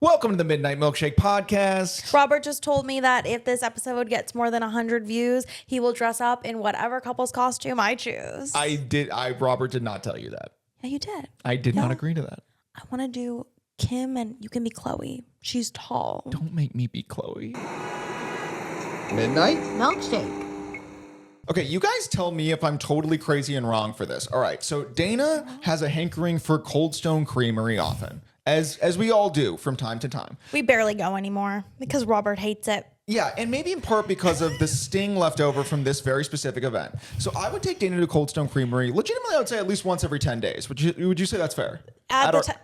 Welcome to the Midnight Milkshake podcast. Robert just told me that if this episode gets more than 100 views, he will dress up in whatever couple's costume I choose. Robert did not tell you that. Yeah, you did. I did not agree to that. I want to do Kim and you can be Chloe. She's tall. Don't make me be Chloe. Midnight Milkshake. Okay, you guys tell me if I'm totally crazy and wrong for this. All right, so Dana has a hankering for Cold Stone Creamery often, as we all do from time to time. We barely go anymore because Robert hates it. Yeah, and maybe in part because of the sting left over from this very specific event. So I would take Dana to Cold Stone Creamery, legitimately I would say at least once every 10 days. Would you say that's fair?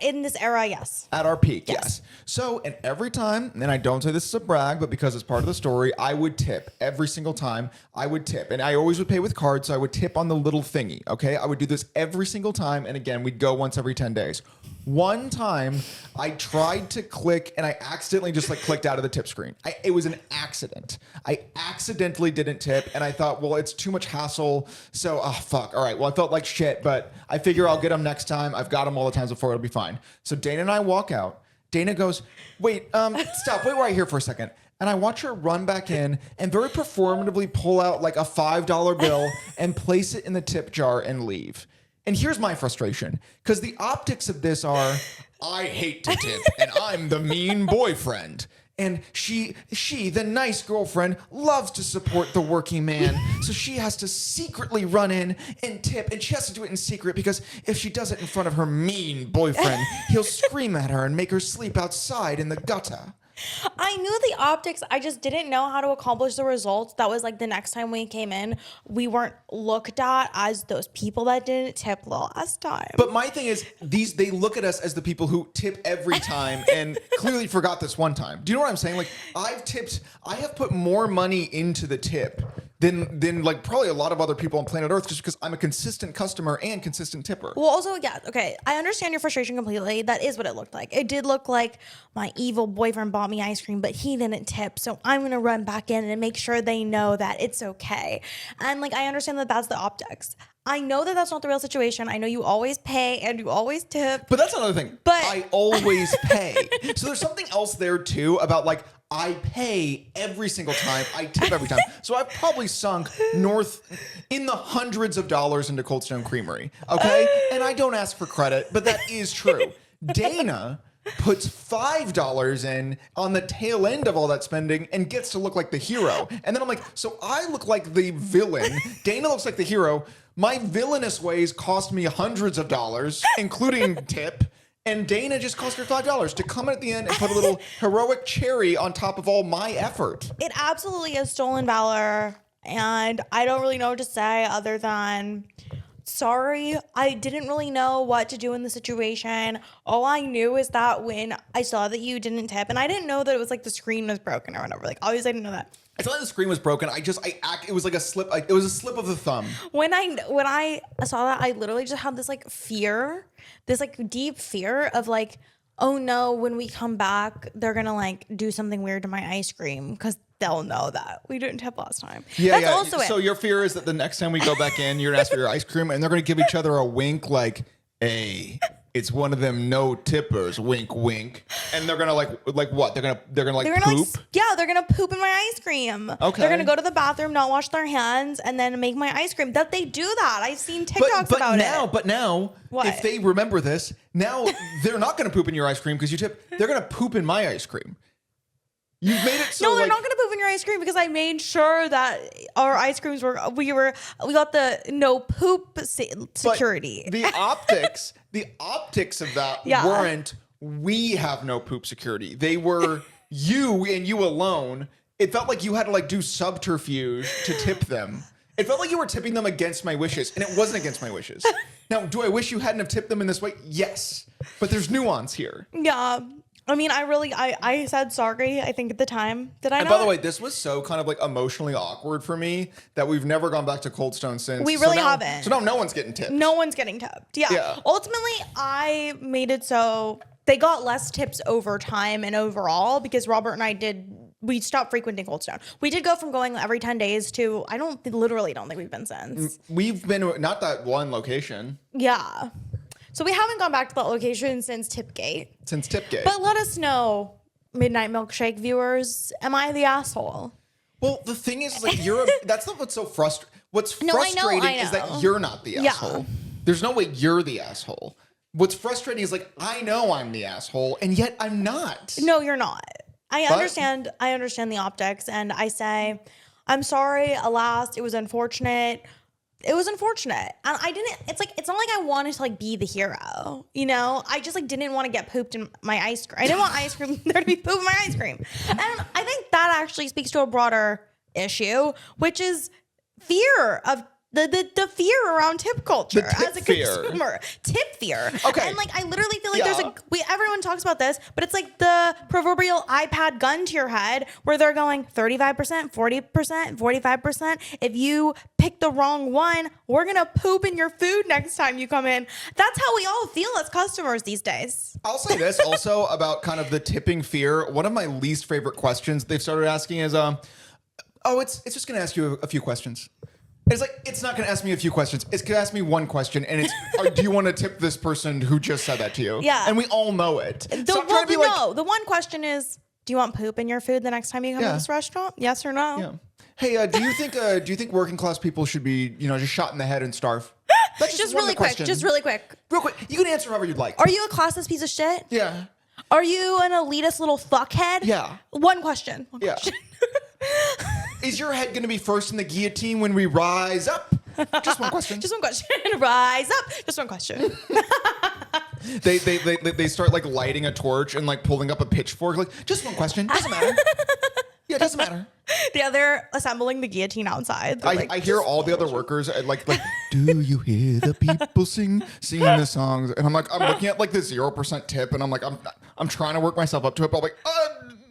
In this era, yes. At our peak, yes. So, and every time, and I don't say this is a brag, but because it's part of the story, I would tip. Every single time, I would tip. And I always would pay with cards, so I would tip on the little thingy, okay? I would do this every single time, and again, we'd go once every 10 days. One time, I tried to click, and I accidentally just clicked out of the tip screen. It was an accident. I accidentally didn't tip, and I thought, well, it's too much hassle, so, fuck. All right, well, I felt like shit, but I figure I'll get them next time. I've got them all the times before, it'll be fine. So Dana and I walk out. Dana goes, wait, stop, wait right here for a second. And I watch her run back in and very performatively pull out like a $5 bill and place it in the tip jar and leave. And here's my frustration, because the optics of this are, I hate to tip and I'm the mean boyfriend. And she, the nice girlfriend, loves to support the working man. So she has to secretly run in and tip. And she has to do it in secret because if she does it in front of her mean boyfriend, he'll scream at her and make her sleep outside in the gutter. I knew the optics. I just didn't know how to accomplish the results. That was like the next time we came in, we weren't looked at as those people that didn't tip the last time. But my thing is, they look at us as the people who tip every time and clearly forgot this one time. Do you know what I'm saying? Like, I have put more money into the tip than like probably a lot of other people on planet Earth just because I'm a consistent customer and consistent tipper. Well, also, yeah, okay, I understand your frustration completely. That is what it looked like. It did look like my evil boyfriend bought me ice cream, but he didn't tip, so I'm going to run back in and make sure they know that it's okay. And, like, I understand that that's the optics. I know that that's not the real situation. I know you always pay and you always tip. But that's another thing. But I always pay. So there's something else there, too, about, like, I pay every single time. I tip every time. So I've probably sunk north in the hundreds of dollars into Cold Stone Creamery. Okay? And I don't ask for credit, but that is true. Dana puts $5 in on the tail end of all that spending and gets to look like the hero. And then I'm like, so I look like the villain. Dana looks like the hero. My villainous ways cost me hundreds of dollars, including tip. And Dana just cost her $5 to come in at the end and put a little heroic cherry on top of all my effort. it absolutely is stolen valor. And I don't really know what to say other than sorry. I didn't really know what to do in the situation. All I knew is that when I saw that you didn't tip, and I didn't know that it was like the screen was broken or whatever. Like, obviously I didn't know that. I thought the screen was broken. It was like a slip. It was a slip of the thumb. When I saw that, I literally just had this like fear, this like deep fear of like, oh no, when we come back, they're gonna like do something weird to my ice cream because they'll know that we didn't tip last time. Yeah, That's also it. So your fear is that the next time we go back in, you're gonna ask for your ice cream, and they're gonna give each other a wink, like, "Hey, it's one of them no tippers, wink, wink." And they're gonna like what? They're gonna poop. They're gonna poop in my ice cream. Okay. They're gonna go to the bathroom, not wash their hands, and then make my ice cream. That they do that. I've seen TikToks about it. But now, What? if they remember this, now they're not gonna poop in your ice cream because you tip. They're gonna poop in my ice cream. You've made it so. No, they're not gonna poop in your ice cream because I made sure that our ice creams we got the no poop security. But the optics of that weren't. We have no poop security. They were you and you alone. It felt like you had to like do subterfuge to tip them. It felt like you were tipping them against my wishes, and it wasn't against my wishes. Now, do I wish you hadn't have tipped them in this way? Yes, but there's nuance here. Yeah. I mean, I said sorry, I think at the time. Did I not? And by the way, this was so kind of like emotionally awkward for me that we've never gone back to Cold Stone since. We really haven't. So now no one's getting tipped. No one's getting tipped. Yeah. Ultimately, I made it so they got less tips over time and overall because Robert and I we stopped frequenting Cold Stone. We did go from going every 10 days to, literally don't think we've been since. We've been, not that one location. Yeah. So we haven't gone back to that location since Tipgate. But Let us know, Midnight Milkshake viewers, am I the asshole? well, the thing is, like, that's not what's so frustrating. What's No, I know. frustrating is that you're not the Yeah. asshole. There's no way you're the asshole. What's frustrating is, like, I know I'm the asshole, and yet I'm not. No, you're not. I understand the optics, and I say, I'm sorry, alas, it was unfortunate. It was unfortunate. And it's not like I wanted to like be the hero, you know? I just like didn't want to get pooped in my ice cream. I didn't want ice cream there to be poop in my ice cream. And I think that actually speaks to a broader issue, which is fear of the fear around tip culture as a consumer. Tip fear. Okay. And like I literally feel like everyone talks about this, but it's like the proverbial iPad gun to your head where they're going 35%, 40%, 45%. If you pick the wrong one, we're gonna poop in your food next time you come in. That's how we all feel as customers these days. I'll say this also about kind of the tipping fear. One of my least favorite questions they've started asking is, it's just going to ask you a few questions. It's like, it's not going to ask me a few questions. It's going to ask me one question, and it's, do you want to tip this person who just said that to you? Yeah. And we all know it. The one question is, do you want poop in your food the next time you come to this restaurant? Yes or no? Yeah. Hey, do you think working class people should be, just shot in the head and starve? That's Just really quick. Real quick. You can answer however you'd like. Are you a classless piece of shit? Yeah. Are you an elitist little fuckhead? Yeah. One question. Is your head going to be first in the guillotine when we rise up? Just one question. Just one question. Rise up. Just one question. They start like lighting a torch and like pulling up a pitchfork. Like, just one question. Doesn't matter. Yeah, it doesn't matter. They're assembling the guillotine outside. I hear all the other workers like, do you hear the people singing the songs? And I'm looking at like the 0% tip, and I'm trying to work myself up to it, but I'm like,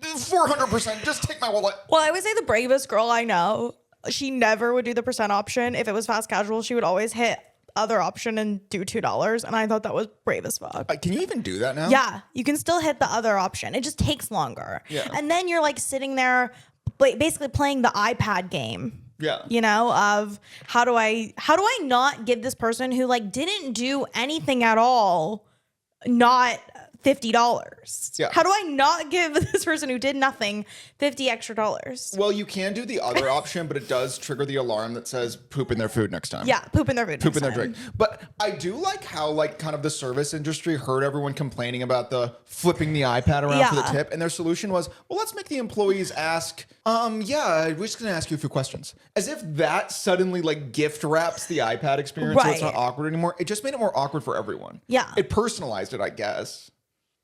400%, just take my wallet. Well, I would say the bravest girl I know, she never would do the percent option. If it was fast casual, she would always hit other option and do $2. And I thought that was brave as fuck. Can you even do that now? Yeah, you can still hit the other option. It just takes longer. Yeah. And then you're like sitting there basically playing the iPad game. Yeah. Of how do I not give this person who like didn't do anything at all not $50? Yeah. How do I not give this person who did nothing $50 extra? Well, you can do the other option, but it does trigger the alarm that says poop in their food next time. Yeah, poop in their food. Poop in their drink. But I do like how like kind of the service industry heard everyone complaining about the flipping the iPad around for the tip, and their solution was, well, let's make the employees ask, we're just gonna ask you a few questions. As if that suddenly like gift wraps the iPad experience so it's not awkward anymore. It just made it more awkward for everyone. Yeah. It personalized it, I guess.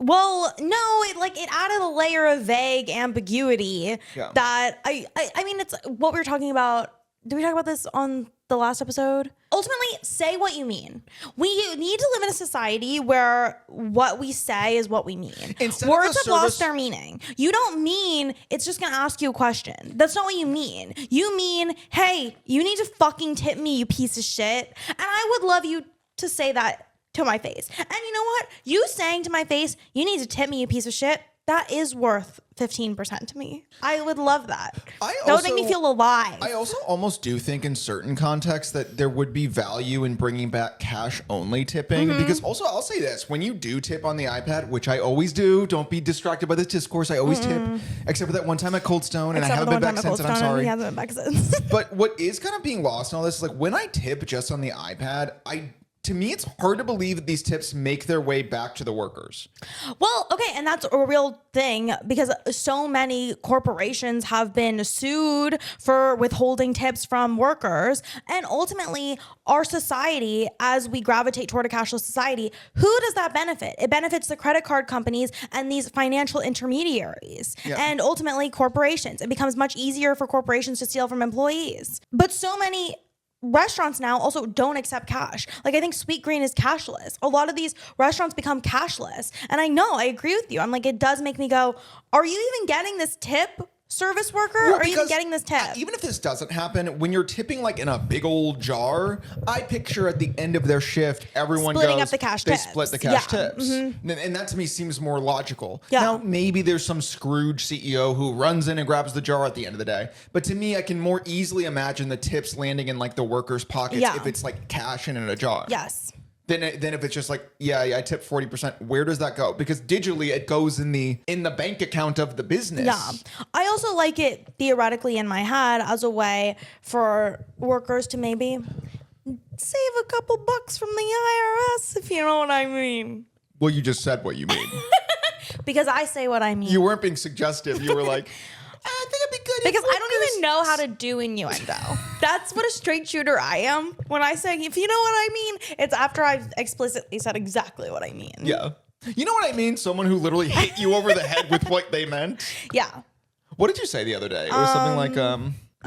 Well, no, it added a layer of vague ambiguity that I mean, it's what we were talking about. Did we talk about this on the last episode? Ultimately, say what you mean. We need to live in a society where what we say is what we mean. Words have lost their meaning. You don't mean it's just going to ask you a question. That's not what you mean. You mean, hey, you need to fucking tip me, you piece of shit. And I would love you to say that to my face. And you know what? You saying to my face, you need to tip me, you piece of shit, that is worth 15% to me. I would love that. That would make me feel alive. I also almost do think in certain contexts that there would be value in bringing back cash only tipping. Because also I'll say this, when you do tip on the iPad, which I always do, don't be distracted by this discourse. I always tip, except for that one time at Cold Stone, and I haven't been back since, and I'm sorry. He hasn't been back since. But what is kind of being lost in all this is like when I tip just on the iPad, to me, it's hard to believe that these tips make their way back to the workers. Well, okay, and that's a real thing because so many corporations have been sued for withholding tips from workers. And ultimately, our society, as we gravitate toward a cashless society, who does that benefit? It benefits the credit card companies and these financial intermediaries and ultimately corporations. It becomes much easier for corporations to steal from employees. But so many restaurants now also don't accept cash. Like I think Sweet Green is cashless. A lot of these restaurants become cashless. And I agree with you. I'm like, it does make me go, are you even getting this tip, service worker? Well, are you even getting this tip? Even if this doesn't happen, when you're tipping like in a big old jar, I picture at the end of their shift, everyone splitting goes, up the cash they tips. split the cash tips. And that to me seems more logical. Yeah. Now, maybe there's some Scrooge CEO who runs in and grabs the jar at the end of the day. But to me, I can more easily imagine the tips landing in like the workers' pockets if it's like cash and in a jar. Yes. Then if it's just like, yeah, I tip 40%, where does that go? Because digitally it goes in the bank account of the business. Yeah. I also like it theoretically in my head as a way for workers to maybe save a couple bucks from the IRS, if you know what I mean. Well, you just said what you mean. Because I say what I mean. You weren't being suggestive. You were like, I think it'd be good. Because I don't even know how to do innuendo. That's what a straight shooter I am. When I say, if you know what I mean, it's after I've explicitly said exactly what I mean. Yeah. You know what I mean? Someone who literally hit you over the head with what they meant. Yeah. What did you say the other day? It was something like, I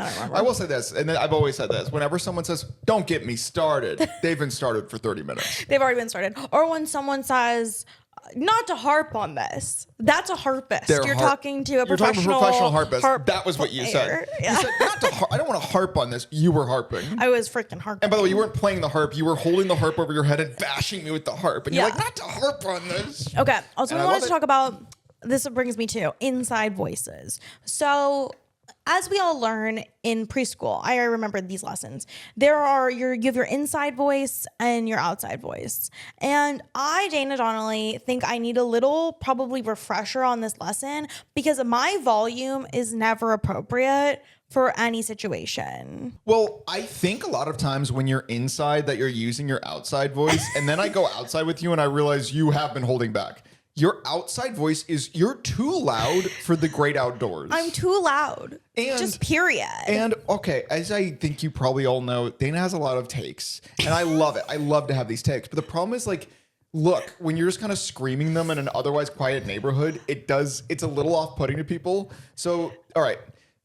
don't remember. I will say this, and then I've always said this. Whenever someone says, don't get me started, they've been started for 30 minutes. They've already been started. Or when someone says, not to harp on this, that's a harpist. You're talking to a professional harpist. That was what you said. Yeah. You said, not to I don't want to harp on this. You were harping. I was freaking harping. And by the way, you weren't playing the harp. You were holding the harp over your head and bashing me with the harp. And Yeah. you're like, not to harp on this. Okay. Also, And we I wanted love to it. talk about, this brings me to inside voices. So as we all learn in preschool, I remember these lessons. You have your inside voice and your outside voice. And I, Dana Donnelly, think I need a little probably refresher on this lesson because my volume is never appropriate for any situation. Well, I think a lot of times when you're inside that you're using your outside voice, and then I go outside with you and I realize you have been holding back. Your outside voice you're too loud for the great outdoors. I'm too loud. And- just period. And okay, as I think you probably all know, Dana has a lot of takes, and I love it. I love to have these takes. But the problem is, like, look, when you're just kind of screaming them in an otherwise quiet neighborhood, it's a little off-putting to people. So, all right.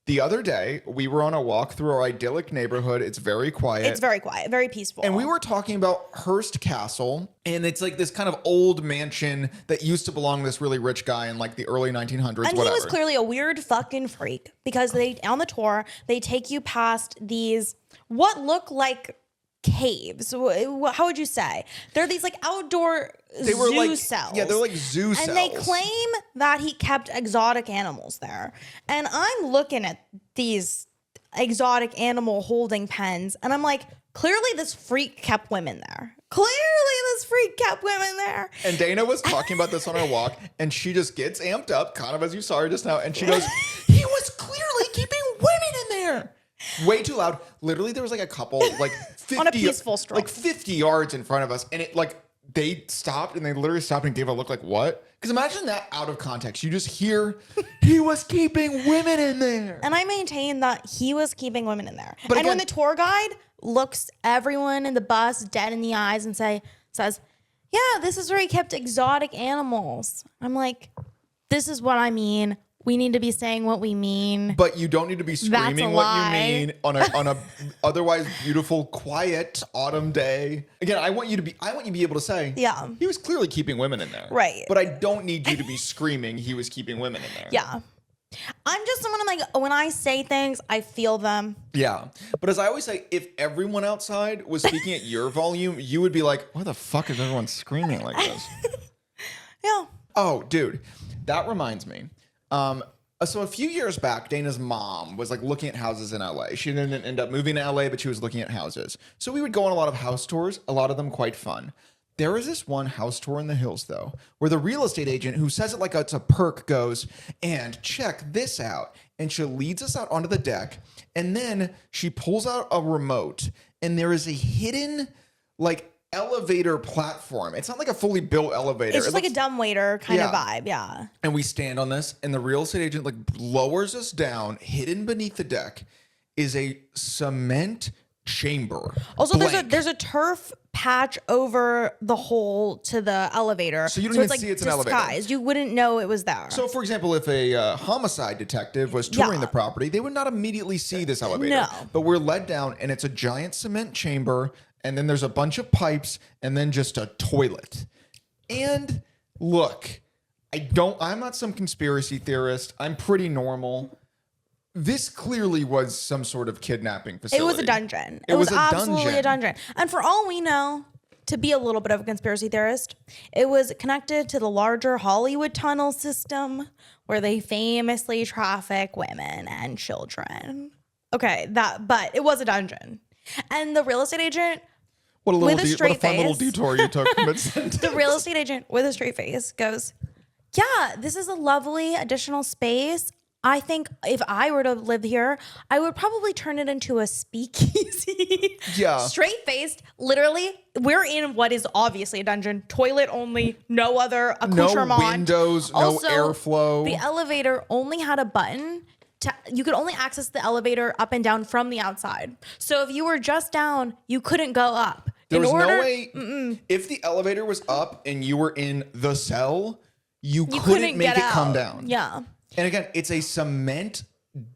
The other day, we were on a walk through our idyllic neighborhood. It's very quiet. It's very quiet, very peaceful. And we were talking about Hearst Castle, and it's like this kind of old mansion that used to belong to this really rich guy in like the early 1900s, And whatever. he was clearly a weird fucking freak because on the tour, they take you past these, what look like caves. How would you say? They're these like outdoor zoo cells. Yeah, they're like zoo cells. And they claim that he kept exotic animals there. And I'm looking at these exotic animal holding pens and I'm like, clearly this freak kept women there. And Dana was talking about this on our walk, and she just gets amped up, kind of as you saw her just now, and she goes, he was clearly keeping women in there. Way too loud. Literally, there was like a couple, like 50, On a peaceful stroll. like 50 yards in front of us, and it like they stopped and they literally stopped and gave a look like, what? Because imagine that out of context. You just hear he was keeping women in there. And I maintain that he was keeping women in there. But And when again- the tour guide looks everyone in the bus dead in the eyes and says, yeah, this is where he kept exotic animals. I'm like, this is what I mean. We need to be saying what we mean. But you don't need to be That's a screaming what you lie. mean on a otherwise beautiful, quiet autumn day. Again, I want you to be able to say, Yeah. he was clearly keeping women in there. Right. But I don't need you to be screaming he was keeping women in there. Yeah. I'm just someone, like, when I say things, I feel them. Yeah. But as I always say, if everyone outside was speaking at your volume, you would be like, why the fuck is everyone screaming like this? Yeah. Oh, dude, that reminds me. So a few years back, Dana's mom was like looking at houses in LA. She didn't end up moving to LA, but she was looking at houses. So we would go on a lot of house tours, a lot of them quite fun. There was this one house tour in the hills, though, where the real estate agent, who says it like it's a perk, goes, and check this out. And she leads us out onto the deck. And then she pulls out a remote, and there is a hidden, like, elevator platform. It's not like a fully built elevator. It's just like a dumbwaiter kind of Yeah. vibe. Yeah. And we stand on this, and the real estate agent like lowers us down. Hidden beneath the deck is a cement chamber. Also, Blank. there's a turf patch over the hole to the elevator. So you don't even see it's an elevator. disguised. You wouldn't know it was there. So, for example, if a homicide detective was touring Yeah. the property, they would not immediately see this elevator. No. But we're led down, and it's a giant cement chamber, and then there's a bunch of pipes, and then just a toilet. And look, I'm not some conspiracy theorist. I'm pretty normal. This clearly was some sort of kidnapping facility. It was a dungeon. It was a absolutely a dungeon. dungeon. And for all we know, to be a little bit of a conspiracy theorist, it was connected to the larger Hollywood tunnel system where they famously traffic women and children. Okay, but it was a dungeon. And the real estate agent What a with a what a straight fun little face. detour you took mid-sentence. The real estate agent with a straight face goes, yeah, this is a lovely additional space. I think if I were to live here, I would probably turn it into a speakeasy. Yeah. Straight faced. Literally, we're in what is obviously a dungeon. Toilet only, no other accoutrement. No windows, no airflow. The elevator only had a button. You could only access the elevator up and down from the outside. So if you were just down, you couldn't go up. There was no way. If the elevator was up and you were in the cell, you couldn't make it come down. Yeah. And again, it's a cement,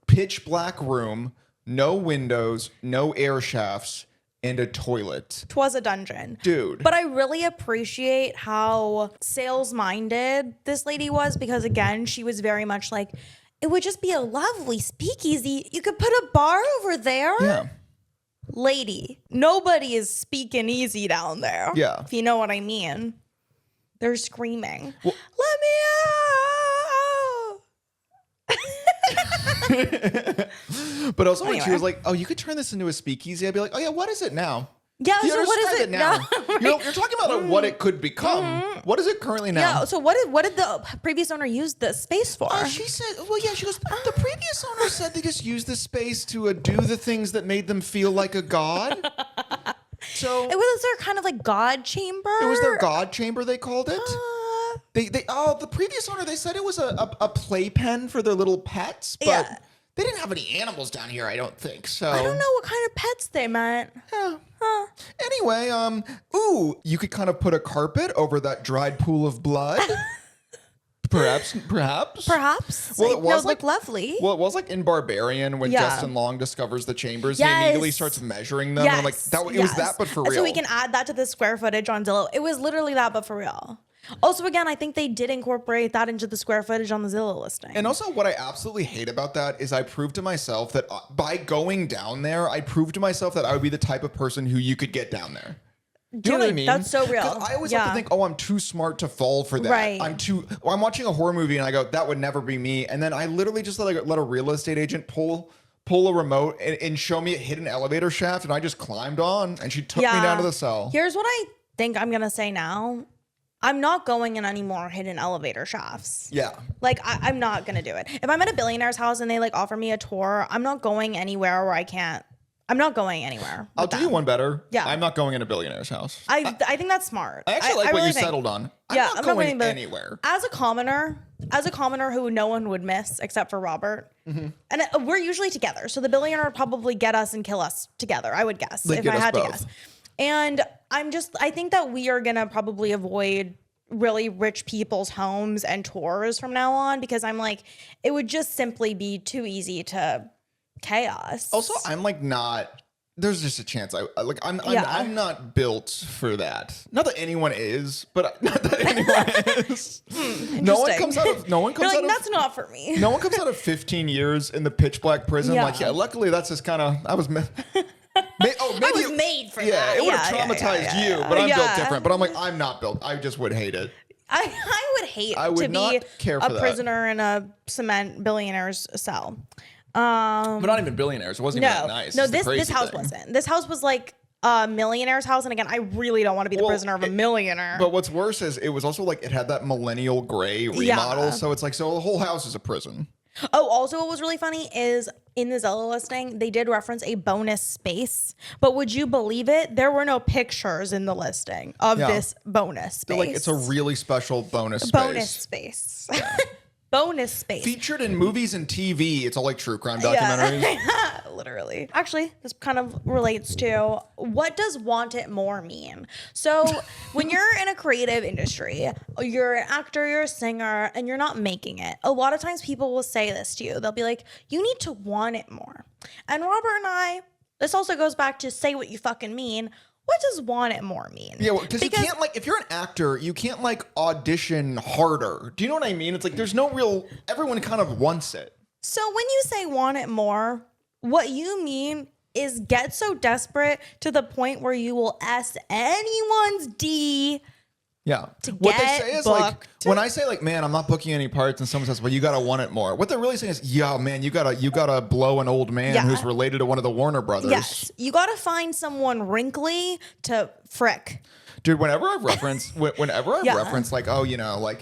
pitch black room, no windows, no air shafts, and a toilet. 'Twas a dungeon. Dude. But I really appreciate how sales-minded this lady was, because again, she was very much like, it would just be a lovely speakeasy. You could put a bar over there. Yeah. Lady, nobody is speaking easy down there. Yeah. If you know what I mean. They're screaming, Well- let me But also when she Anyway. was like, oh, you could turn this into a speakeasy, I'd be like, oh yeah, what is it now? Yeah, You so what is describe it now? You're talking about like, what it could become. What is it currently now? Yeah, so what did the previous owner use the space for? She said, well, yeah, she goes, the previous owner said they just used the space to do the things that made them feel like a god. So It was their kind of like god chamber. it was their god chamber, they called it. Uh, The previous owner, they said it was a playpen for their little pets, but Yeah. they didn't have any animals down here, I don't think. So I don't know what kind of pets they meant. Yeah. Anyway, you could kind of put a carpet over that dried pool of blood. Perhaps. Perhaps. Well, Like, it was no, like lovely. Well, it was like in Barbarian when Yeah. Justin Long discovers the chambers. He Yes. immediately starts measuring them. And I'm like, it was that, but for real. So we can add that to the square footage on Zillow. It was literally that, but for real. Also, again, I think they did incorporate that into the square footage on the Zillow listing. And also, what I absolutely hate about that is I proved to myself that by going down there, I proved to myself that I would be the type of person who you could get down there. You know what I Dude, mean? that's so real. 'Cause I always have to Yeah. think, oh, I'm too smart to fall for that. Right. I'm watching a horror movie and I go, that would never be me. And then I literally just let a real estate agent pull a remote and show me a hidden elevator shaft, and I just climbed on and she took me down to the cell. Here's what I think I'm gonna say now. I'm not going in any more hidden elevator shafts. Yeah. Like I'm not gonna do it. If I'm at a billionaire's house and they like offer me a tour, I'm not going anywhere where I can't. I'm not going anywhere. I'll do you one better. Yeah. I'm not going in a billionaire's house. I think that's smart. I actually like what really you think. settled on. I'm Yeah, not going anywhere. As a commoner who no one would miss except for Robert, Mm-hmm. and we're usually together, so the billionaire would probably get us and kill us together. I would guess They'd if get I us had to both. guess. And I think that we are gonna probably avoid really rich people's homes and tours from now on, because I'm like, it would just simply be too easy to chaos. Also, I'm like not. There's just a chance I'm not built for that. Not that anyone is, but not that anyone is. No one comes out of You're like, that's not for me. no one comes out of 15 years in the pitch black prison. Yeah. Like, yeah, luckily that's just kind of I was. Maybe I was made for yeah, that. it would have Yeah, traumatized you, but I'm built different. But I'm like, I'm not built. I just would hate it. I would hate I would to not be care a for that. prisoner in a cement billionaire's cell. But not even billionaires. It wasn't even No, that nice. no, is the this crazy house thing. wasn't. This house was like a millionaire's house, and again, I really don't want to be the Well, prisoner of a millionaire. But what's worse is it was also like it had that millennial gray remodel, so it's like so the whole house is a prison. Oh, also, what was really funny is in the Zillow listing, they did reference a bonus space. But would you believe it? There were no pictures in the listing of Yeah. this bonus space. So like it's a really special bonus space. bonus space. Bonus space. Featured in movies and TV. It's all like true crime documentaries. Yeah. Literally. Actually, this kind of relates to what does want it more mean? So when you're in a creative industry, you're an actor, you're a singer, and you're not making it, a lot of times people will say this to you. They'll be like, you need to want it more. And Robert and I, this also goes back to say what you fucking mean. What does want it more mean? Yeah, because you can't like if you're an actor, you can't like audition harder. Do you know what I mean? It's like there's no real. Everyone kind of wants it. So when you say want it more, what you mean is get so desperate to the point where you will S anyone's D Yeah. to What they get say is booked. when I say man, I'm not booking any parts, and someone says, well, you gotta want it more. What they're really saying is, yeah, man, you gotta blow an old man Yeah. who's related to one of the Warner brothers. Yes, you got to find someone wrinkly to frick. Dude, whenever I've referenced Yeah. like, oh,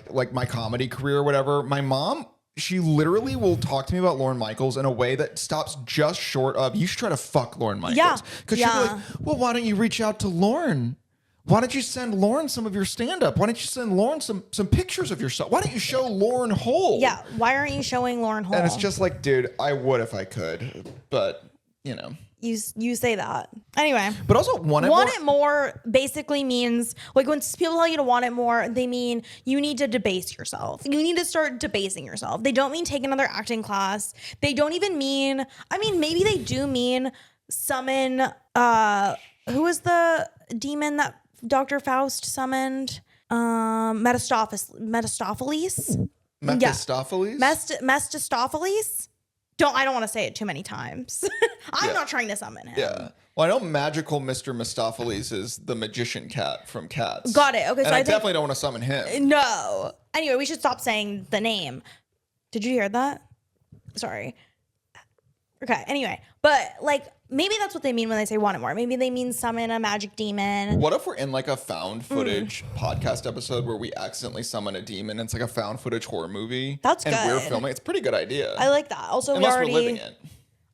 like my comedy career or whatever, my mom, she literally will talk to me about Lorne Michaels in a way that stops just short of, you should try to fuck Lorne Michaels. Yeah. Because she'll be like, well, why don't you reach out to Lorne? Why don't you send Lorne some of your stand-up? Why don't you send Lorne some pictures of yourself? Why don't you show Lorne whole? Yeah, why aren't you showing Lauren Hall? And it's just like, dude, I would if I could, but you say that anyway. But also want it more basically means like when people tell you to want it more, they mean you need to debase yourself. You need to start debasing yourself. They don't mean take another acting class. They don't even mean. I mean, maybe they do mean summon. Who was the demon that Dr. Faust summoned? Mephistopheles. Mephistopheles? Mephistopheles. I don't want to say it too many times. I'm not trying to summon him. Yeah. Well, I know magical Mr. Mephistopheles is the magician cat from Cats. Got it. Okay, and so I definitely don't want to summon him. No. Anyway, we should stop saying the name. Did you hear that? Sorry. Okay, anyway. But like maybe that's what they mean when they say want it more. Maybe they mean summon a magic demon. What if we're in like a found footage podcast episode where we accidentally summon a demon and it's like a found footage horror movie? That's and good. we're filming. It's a pretty good idea. I like that. Also, Unless we're living it.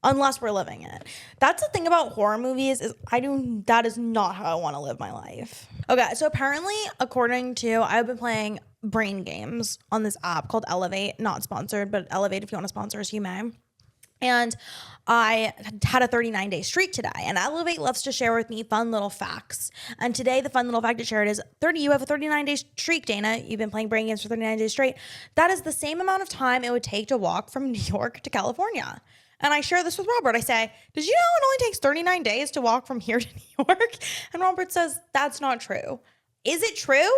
Unless we're living it. That's the thing about horror movies is that is not how I want to live my life. Okay, so apparently, according to, I've been playing brain games on this app called Elevate. Not sponsored, but Elevate, if you want to sponsor us, you may. And I had a 39-day streak today, and Elevate loves to share with me fun little facts. And today, the fun little fact it shared is you have a 39-day streak, Dana. You've been playing brain games for 39 days straight. That is the same amount of time it would take to walk from New York to California. And I share this with Robert. I say, did you know it only takes 39 days to walk from here to New York? And Robert says, that's not true. Is it true?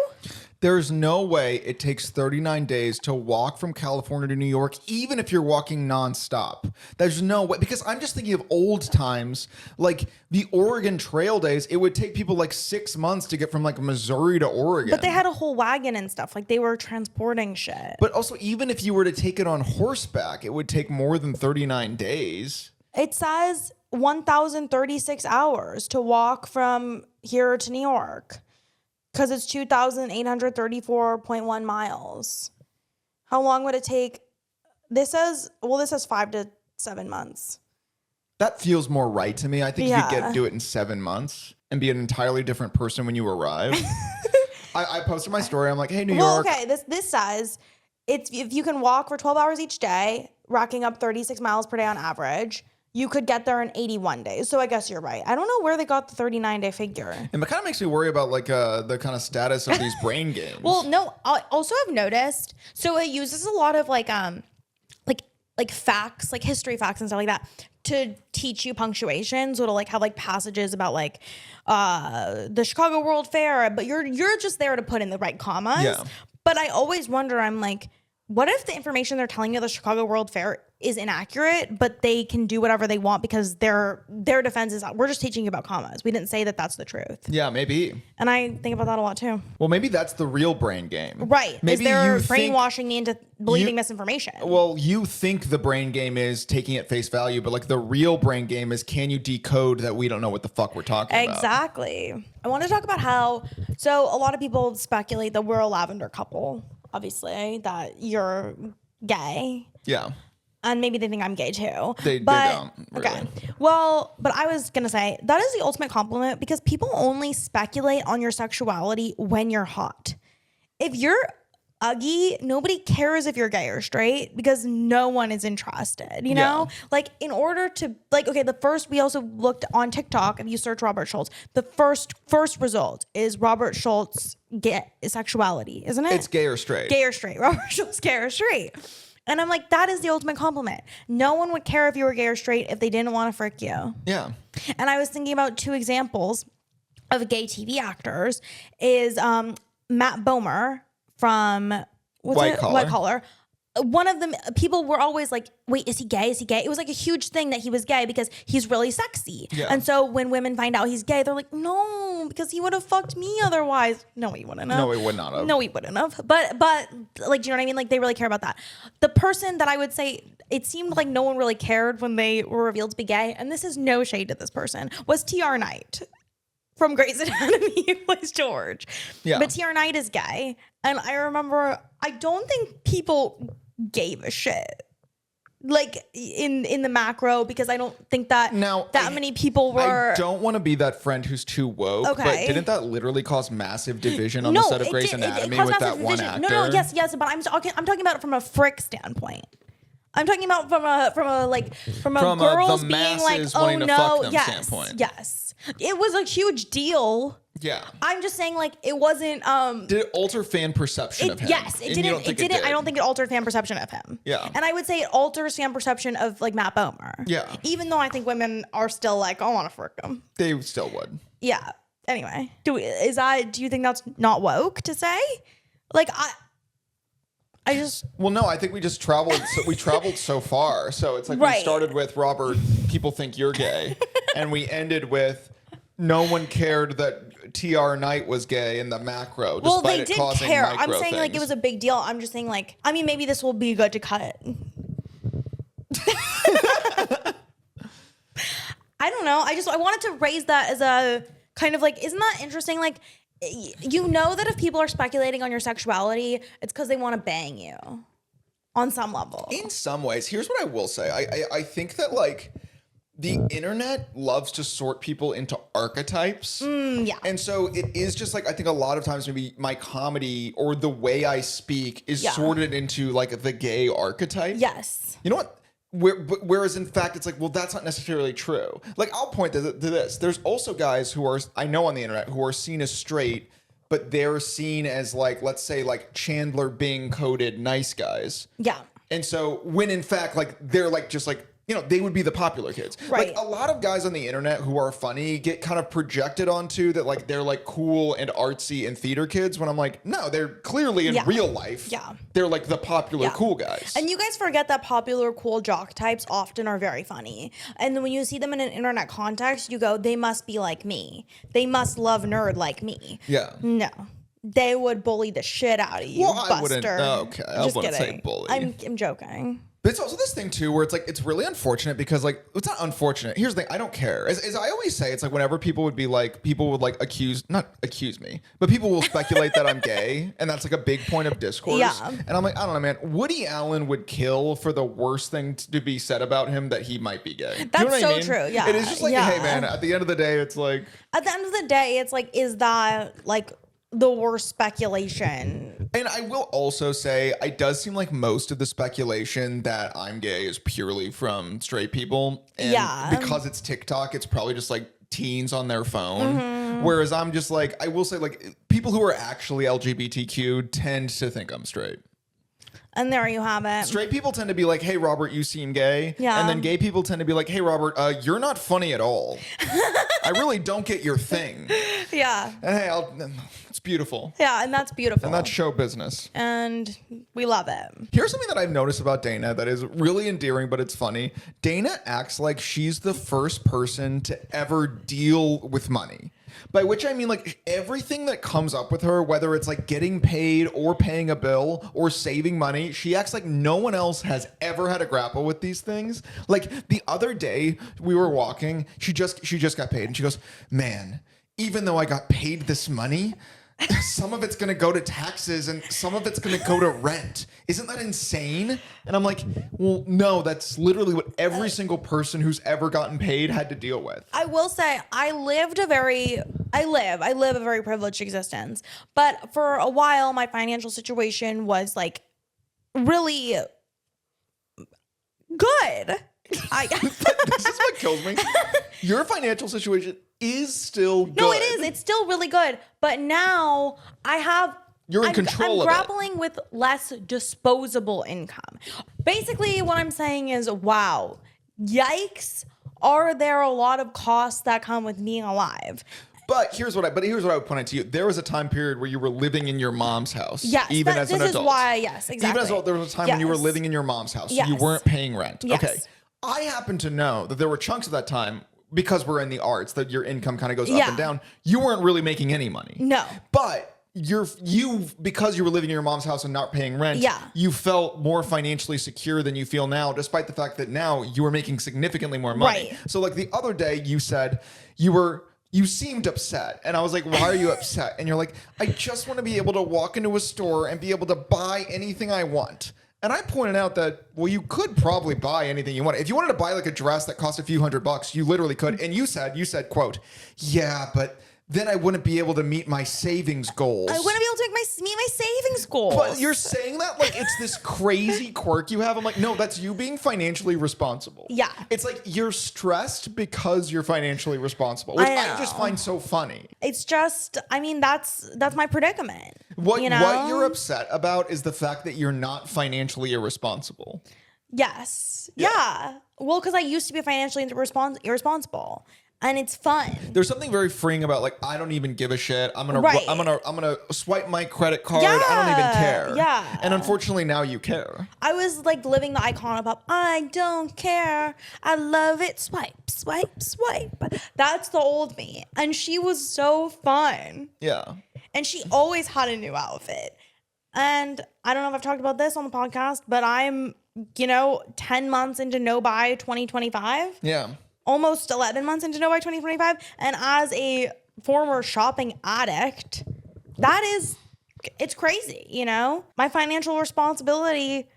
There's no way it takes 39 days to walk from California to New York, even if you're walking nonstop. There's no way, because I'm just thinking of old times, like the Oregon Trail days. It would take people like 6 months to get from like Missouri to Oregon. But they had a whole wagon and stuff. Like they were transporting shit. But also, even if you were to take it on horseback, it would take more than 39 days. It says 1,036 hours to walk from here to New York. Because it's 2,834.1 miles. How long would it take? This says 5 to 7 months. That feels more right to me. I think you could do it in 7 months and be an entirely different person when you arrive. I posted my story. I'm like, hey, New York. Well, okay. This says it's if you can walk for 12 hours each day, racking up 36 miles per day on average, you could get there in 81 days. So I guess you're right. I don't know where they got the 39-day figure. And it kind of makes me worry about like the kind of status of these brain games. Well, no, I also have noticed. So it uses a lot of like facts, like history facts and stuff like that to teach you punctuation. So it'll like have like passages about like the Chicago World Fair, but you're just there to put in the right commas. Yeah. But I always wonder, I'm like, what if the information they're telling you at the Chicago World Fair is inaccurate, but they can do whatever they want because their defense is, we're just teaching you about commas. We didn't say that that's the truth. Yeah, maybe. And I think about that a lot too. Well, maybe that's the real brain game. Right. Maybe they're brainwashing me into believing misinformation. Well, you think the brain game is taking it face value, but like the real brain game is, can you decode that we don't know what the fuck we're talking about? Exactly. I want to talk about so a lot of people speculate that we're a lavender couple, obviously, that you're gay. Yeah. And maybe they think I'm gay too. They don't. Really. Okay. Well, but I was going to say, that is the ultimate compliment because people only speculate on your sexuality when you're hot. If you're uggy, nobody cares if you're gay or straight because no one is interested, you know? Yeah. Like in order to, like, okay, we also looked on TikTok, if you search Robert Schultz, the first result is Robert Schultz sexuality, isn't it? It's gay or straight. Gay or straight. Robert Schultz, gay or straight. And I'm like, that is the ultimate compliment. No one would care if you were gay or straight if they didn't want to frick you. Yeah. And I was thinking about two examples of gay TV actors is Matt Bomer from White Collar. one of them, people were always like, wait, is he gay? Is he gay? It was like a huge thing that he was gay because he's really sexy. Yeah. And so when women find out he's gay, they're like, no, because he would have fucked me otherwise. No, he wouldn't have. No, he would not have. No, he wouldn't have. But like, do you know what I mean? Like, they really care about that. The person that I would say, it seemed like no one really cared when they were revealed to be gay, and this is no shade to this person, was TR Knight from Grey's Anatomy, who plays George. Yeah. But TR Knight is gay. And I remember, I don't think people gave a shit. Like in the macro, because I don't think that many people were. I don't want to be that friend who's too woke, Okay. but didn't that literally cause massive division on the set of Grey's Anatomy with that one actor? No, yes, but I'm talking about it from a frick standpoint. I'm talking about from a girls the being like, masses oh wanting to fuck no, them yes, standpoint. yes. It was a huge deal. Yeah. I'm just saying, like, it wasn't. Did it alter fan perception of him? Yes, it didn't. It didn't. I don't think it altered fan perception of him. Yeah. And I would say it alters fan perception of like Matt Bomer. Yeah. Even though I think women are still like, I want to frick him. They still would. Yeah. Anyway, do you think that's not woke to say? Like I just. Well, no, I think we just traveled. We traveled so far. So it's like Right. we started with Robert, people think you're gay, and we ended with no one cared that TR Knight was gay in the macro. Well, despite they it did causing care. I'm micro saying like it things. was a big deal. I'm just saying like, I mean, maybe this will be good to cut. I don't know. I wanted to raise that as a kind of like, isn't that interesting? Like, you know that if people are speculating on your sexuality, it's because they want to bang you on some level. In some ways, here's what I will say. I think that like the internet loves to sort people into archetypes. Yeah. And so it is just like, I think a lot of times maybe my comedy or the way I speak is sorted into like the gay archetype. Yes. You know what? Whereas in fact, it's like, well, that's not necessarily true. Like, I'll point to this. There's also guys who are, I know on the internet, who are seen as straight, but they're seen as like, let's say like Chandler Bing coded nice guys. Yeah. And so when in fact, like, they're like, just like, you know, they would be the popular kids. Right. Like a lot of guys on the internet who are funny get kind of projected onto that, like they're like cool and artsy and theater kids, when I'm like, no, they're clearly in real life. Yeah. They're like the popular cool guys. And you guys forget that popular cool jock types often are very funny. And then when you see them in an internet context, you go, they must be like me. They must love nerd like me. Yeah. No. They would bully the shit out of you, Well, Buster. I wouldn't. Okay, I Just wouldn't kidding. say bully. I'm joking. But it's also this thing too, where it's like, it's really unfortunate because like, it's not unfortunate. Here's the thing. I don't care. As I always say, it's like whenever people would be like, people would like not accuse me, but people will speculate that I'm gay. And that's like a big point of discourse. Yeah. And I'm like, I don't know, man. Woody Allen would kill for the worst thing to be said about him, that he might be gay. Do you know That's what I so mean? true. Yeah. It is just like, Yeah. hey man, at the end of the day, it's like, At the end of the day, it's like, is that like the worst speculation? and I will also say, it does seem like most of the speculation that I'm gay is purely from straight people. And Yeah. because it's TikTok, it's probably just like teens on their phone. Whereas I'm just like, I will say, like, people who are actually LGBTQ tend to think I'm straight. And there you have it. Straight people tend to be like, hey, Robert, you seem gay. Yeah. And then gay people tend to be like, hey, Robert, you're not funny at all. I really don't get your thing. Yeah. And hey, it's beautiful. Yeah, and that's beautiful. And that's show business. And we love it. Here's something that I've noticed about Dana that is really endearing, but it's funny. Dana acts like she's the first person to ever deal with money. By which I mean, like, everything that comes up with her, whether it's like getting paid or paying a bill or saving money, she acts like no one else has ever had to grapple with these things. Like the other day we were walking, she just got paid, and she goes, man, even though I got paid this money, some of it's going to go to taxes and some of it's going to go to rent. Isn't that insane? And I'm like, well, no, that's literally what every single person who's ever gotten paid had to deal with. I will say I live a very privileged existence. But for a while my financial situation was like really good. This is what kills me. Your financial situation is still good. No, it is. It's still really good. But now You're in control I'm of it. grappling with less disposable income. Basically, what I'm saying is, wow, yikes, are there a lot of costs that come with being alive? But here's what I would point out to you. There was a time period where you were living in your mom's house. Yes, even as an this adult. is why. Yes, exactly. Even as an adult, there was a time when you were Yes. living in your mom's house. So Yes. you weren't paying rent. Yes. Okay. I happen to know that there were chunks of that time, because we're in the arts, that your income kind of goes up Yeah. and down. You weren't really making any money. No. But because you were living in your mom's house and not paying rent, Yeah. you felt more financially secure than you feel now, despite the fact that now you are making significantly more money. Right. So like the other day you said you seemed upset. And I was like, why are you upset? And you're like, I just want to be able to walk into a store and be able to buy anything I want. And I pointed out that, well, you could probably buy anything you want. If you wanted to buy like a dress that cost a few $100, you literally could. And you said, quote, yeah, but then I wouldn't be able to meet my savings goals. I wouldn't be able to meet my savings goals. But you're saying that like it's this crazy quirk you have. I'm like, no, that's you being financially responsible. Yeah. It's like you're stressed because you're financially responsible, which I just know. find so funny. It's just, I mean, that's my predicament. What you know? what you're upset about is the fact that you're not financially irresponsible. Yes. Yeah. Well, because I used to be financially irresponsible, and it's fun. There's something very freeing about like I don't even give a shit. I'm gonna Right. I'm gonna swipe my credit card. I don't even care. Yeah. And unfortunately now you care. I was like living the icon of I don't care. I love it. Swipe, swipe, swipe. That's the old me. And she was so fun. Yeah. And she always had a new outfit. And I don't know if I've talked about this on the podcast, but I'm, 10 months into No Buy 2025. Yeah. Almost 11 months into No Buy 2025. And as a former shopping addict, it's crazy, My financial responsibility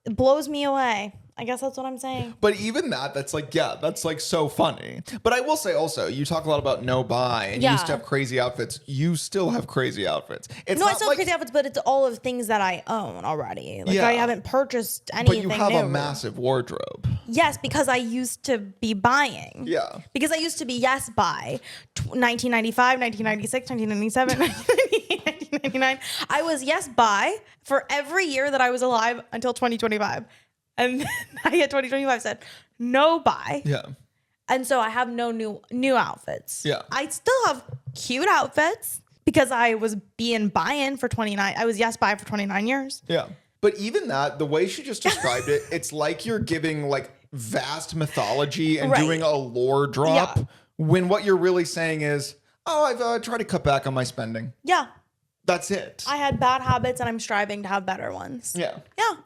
blows me away. I guess that's what I'm saying. But even that's like so funny. But I will say also, you talk a lot about no buy and you used to have crazy outfits. You still have crazy outfits. It's No, not I still like, have crazy outfits, but it's all of things that I own already. Like Yeah. I haven't purchased anything but you have new. a massive wardrobe. Yes, because I used to be buying. Yeah. Because I used to be yes buy 1995, 1996, 1997, 1998, 1999. I was yes buy for every year that I was alive until 2025. And then I hit 2025 said no buy. Yeah. And so I have no new outfits. Yeah. I still have cute outfits because I was being buy-in for 29. I was yes buy for 29 years. Yeah. But even that, the way she just described it, it's like you're giving like vast mythology and Right. doing a lore drop Yeah. when what you're really saying is, oh, I've tried to cut back on my spending. Yeah. That's it. I had bad habits and I'm striving to have better ones. Yeah. Yeah.